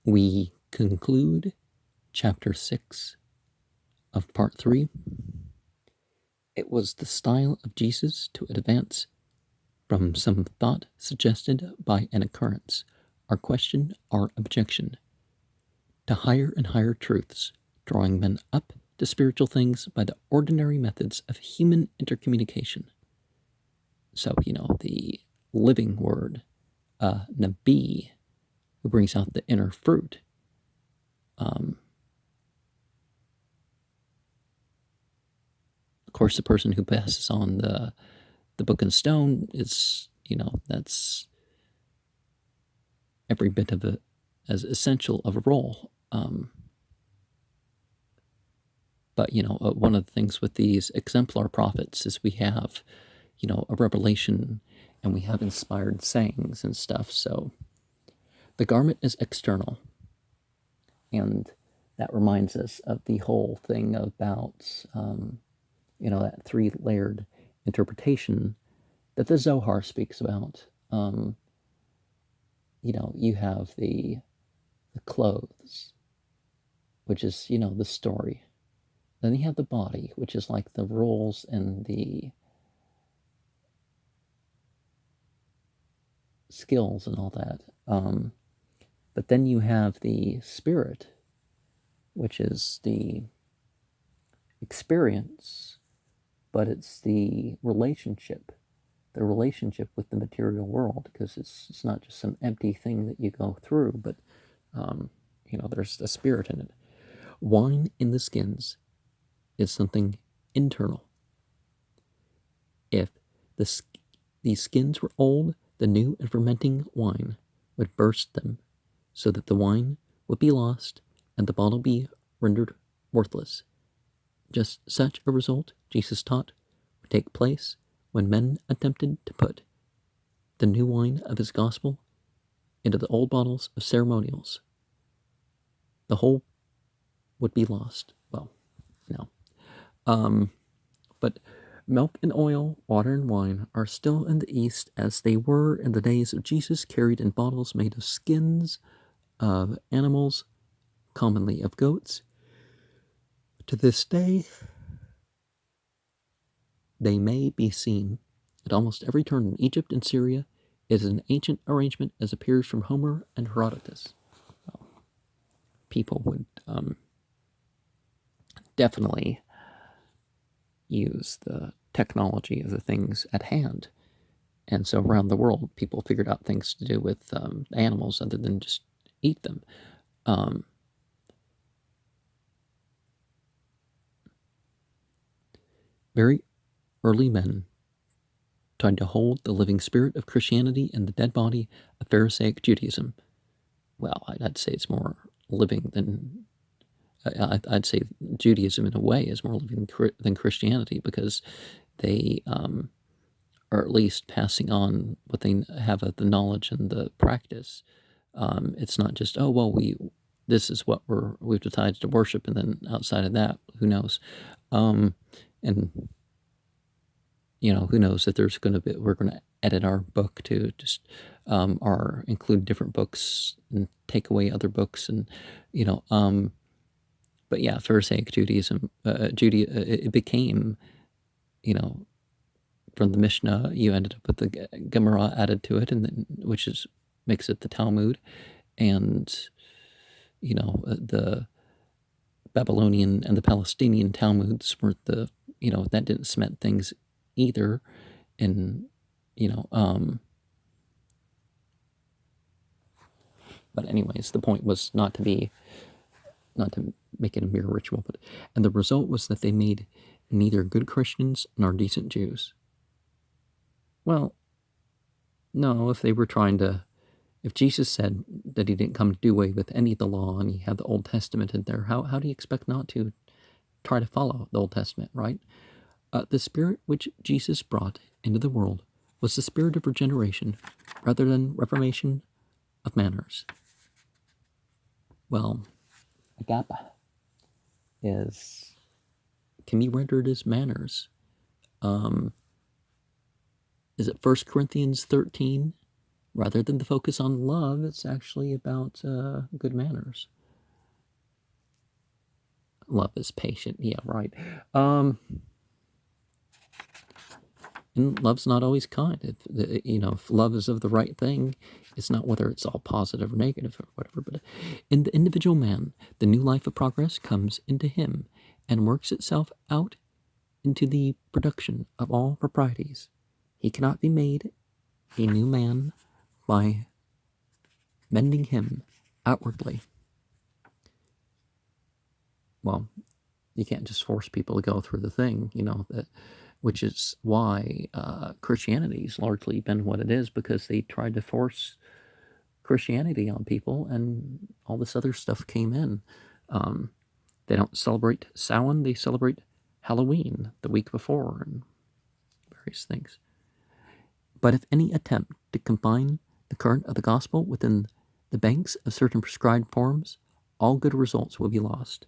We conclude chapter 6 of part 3. It was the style of Jesus to advance from some thought suggested by an occurrence, our question, our objection, to higher and higher truths, drawing men up to spiritual things by the ordinary methods of human intercommunication. So, the living word, Nabi, who brings out the inner fruit. Of course, the person who passes on the book and stone is, that's every bit of it as essential of a role. But, one of the things with these exemplar prophets is we have, a revelation and we have inspired sayings and stuff. So the garment is external. And that reminds us of the whole thing about, that three-layered interpretation that the Zohar speaks about. You have the clothes, which is, the story. Then you have the body, which is like the roles and the skills and all that. But then you have the spirit, which is the experience, but it's the relationship with the material world, because it's not just some empty thing that you go through, but there's a spirit in it. Wine in the skins is something internal. If these skins were old, the new and fermenting wine would burst them, so that the wine would be lost and the bottle be rendered worthless. Just such a result, Jesus taught, would take place when men attempted to put the new wine of his gospel into the old bottles of ceremonials. The whole would be lost. Well, no. But milk and oil, water and wine are still in the East as they were in the days of Jesus, carried in bottles made of skins of animals, commonly of goats. To this day, they may be seen at almost every turn in Egypt and Syria. It is an ancient arrangement as appears from Homer and Herodotus. Well, people would definitely use the technology of the things at hand. And so around the world, people figured out things to do with animals other than just eat them. Very early men tried to hold the living spirit of Christianity and the dead body of Pharisaic Judaism. Well, I'd say it's more living than... I'd say Judaism in a way is more living than Christianity, because they are at least passing on what they have of the knowledge and the practice. It's not just, this is what we've decided to worship, and then outside of that, who knows? And who knows if we're going to edit our book to just or include different books and take away other books, and but yeah, Pharisaic Judaism, it became, from the Mishnah, you ended up with the Gemara added to it, and then, which makes it the Talmud, and the Babylonian and the Palestinian Talmuds were that didn't cement things either, and but anyways, the point was not to make it a mere ritual, and the result was that they made neither good Christians nor decent Jews. Well, no, if Jesus said that he didn't come to do away with any of the law, and he had the Old Testament in there, how do you expect not to try to follow the Old Testament, right? The spirit which Jesus brought into the world was the spirit of regeneration rather than reformation of manners. Well, agape can be rendered as manners. Is it 1 Corinthians 13 Rather than the focus on love, it's actually about good manners. Love is patient. Yeah, right. And love's not always kind. If love is of the right thing, it's not whether it's all positive or negative or whatever. But in the individual man, the new life of progress comes into him and works itself out into the production of all proprieties. He cannot be made a new man by mending him outwardly. Well, you can't just force people to go through the thing, which is why Christianity's largely been what it is, because they tried to force Christianity on people, and all this other stuff came in. They don't celebrate Samhain; they celebrate Halloween the week before, and various things. But if any attempt to confine the current of the gospel within the banks of certain prescribed forms, all good results will be lost.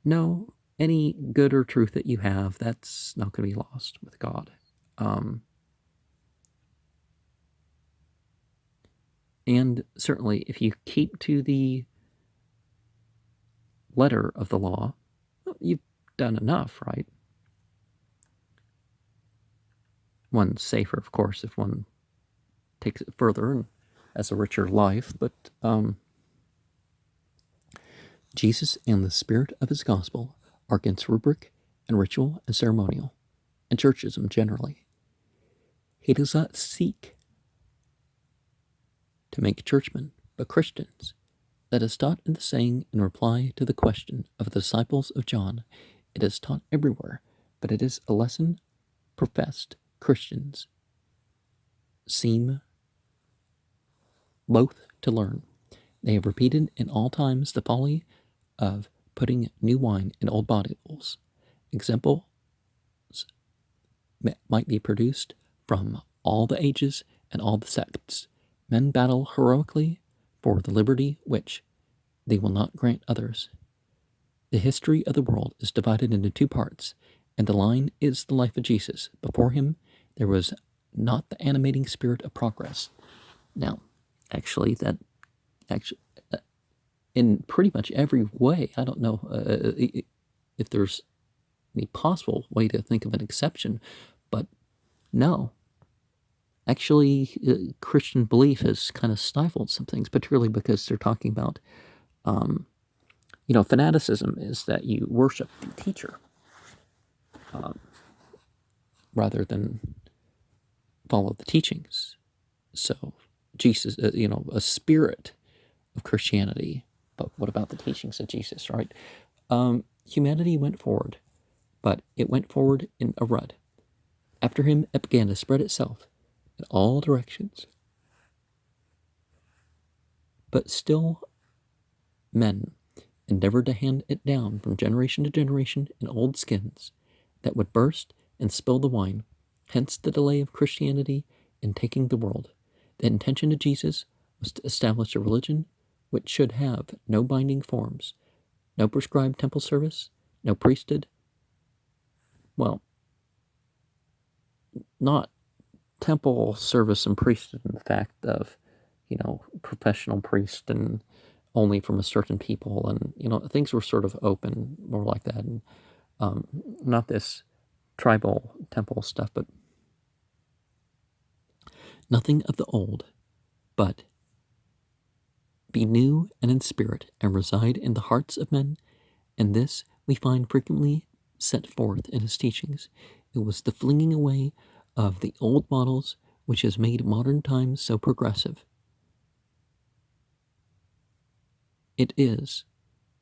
No, any good or truth that you have, that's not going to be lost with God. And certainly, if you keep to the letter of the law, well, you've done enough, right? One's safer, of course, if one takes it further and has a richer life, but Jesus and the spirit of his gospel are against rubric and ritual and ceremonial, and churchism generally. He does not seek to make churchmen, but Christians. That is taught in the saying in reply to the question of the disciples of John. It is taught everywhere, but it is a lesson professed Christians seem loath to learn. They have repeated in all times the folly of putting new wine in old bottles. Examples might be produced from all the ages and all the sects. Men battle heroically for the liberty which they will not grant others. The history of the world is divided into two parts, and the line is the life of Jesus. Before him, there was not the animating spirit of progress. Now, actually, in pretty much every way, I don't know if there's any possible way to think of an exception, but no. Actually, Christian belief has kind of stifled some things, particularly because they're talking about, fanaticism is that you worship the teacher rather than follow the teachings. So Jesus, a spirit of Christianity, but what about the teachings of Jesus, right? Humanity went forward, but it went forward in a rut. After him, it began to spread itself in all directions. But still, men endeavored to hand it down from generation to generation in old skins that would burst and spill the wine. Hence the delay of Christianity in taking the world. The intention of Jesus was to establish a religion which should have no binding forms, no prescribed temple service, no priesthood. Well, not temple service and priesthood in the fact of, professional priest and only from a certain people, and things were sort of open, more like that, and not this tribal temple stuff, but nothing of the old, but be new and in spirit and reside in the hearts of men, and this we find frequently set forth in his teachings. It was the flinging away of the old models which has made modern times so progressive. It is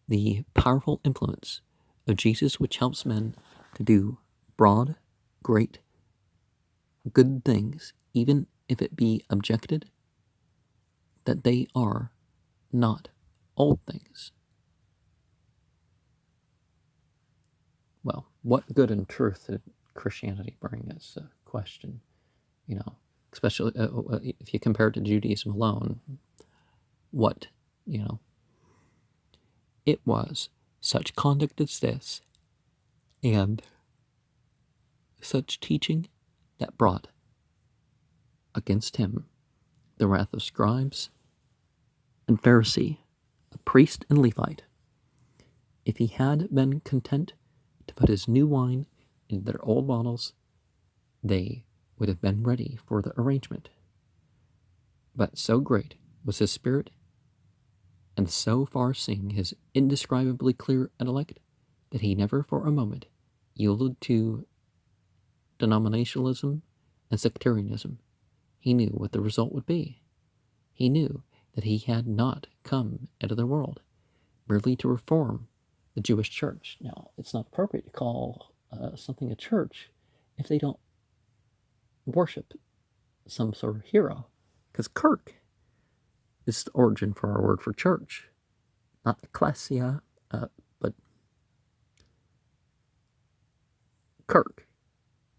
the powerful influence of Jesus which helps men to do broad, great, good things, even if it be objected that they are not old things. Well, what good and truth did Christianity bring is a question, especially if you compare it to Judaism alone. What, it was such conduct as this and such teaching that brought against him the wrath of scribes and Pharisee, a priest and Levite. If he had been content to put his new wine in their old bottles, they would have been ready for the arrangement. But so great was his spirit, and so far-seeing his indescribably clear intellect, that he never for a moment yielded to denominationalism and sectarianism. He knew what the result would be. He knew that he had not come into the world merely to reform the Jewish church. Now, it's not appropriate to call something a church if they don't worship some sort of hero, because Kirk is the origin for our word for church, not ecclesia, but Kirk,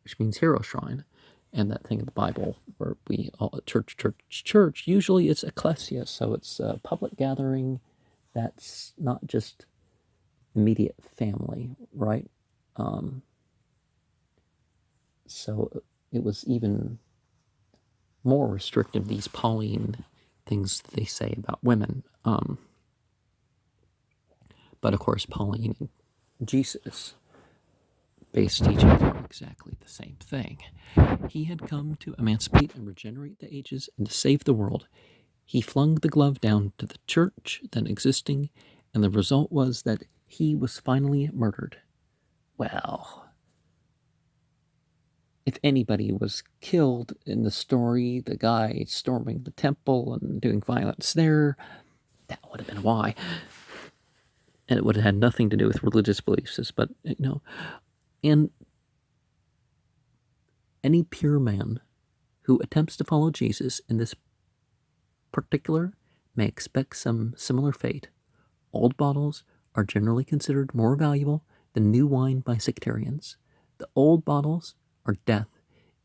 which means hero shrine. And that thing in the Bible where we all church, usually it's ecclesia, so it's a public gathering that's not just immediate family, right? So it was even more restrictive, these Pauline things they say about women. But of course, Pauline and Jesus based teaching on exactly the same thing. He had come to emancipate and regenerate the ages and to save the world. He flung the glove down to the church then existing, and the result was that he was finally murdered. Well, if anybody was killed in the story, the guy storming the temple and doing violence there, that would have been why. And it would have had nothing to do with religious beliefs, but, and any pure man who attempts to follow Jesus in this particular may expect some similar fate. Old bottles are generally considered more valuable than new wine by sectarians. The old bottles are death.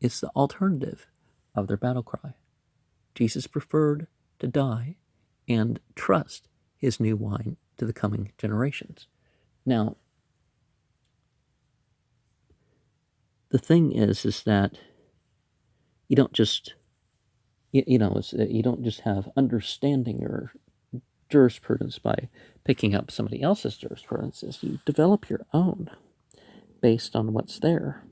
It's the alternative of their battle cry. Jesus preferred to die and trust his new wine to the coming generations. Now, the thing is that you don't just, you don't just have understanding or jurisprudence by picking up somebody else's jurisprudence. You develop your own based on what's there.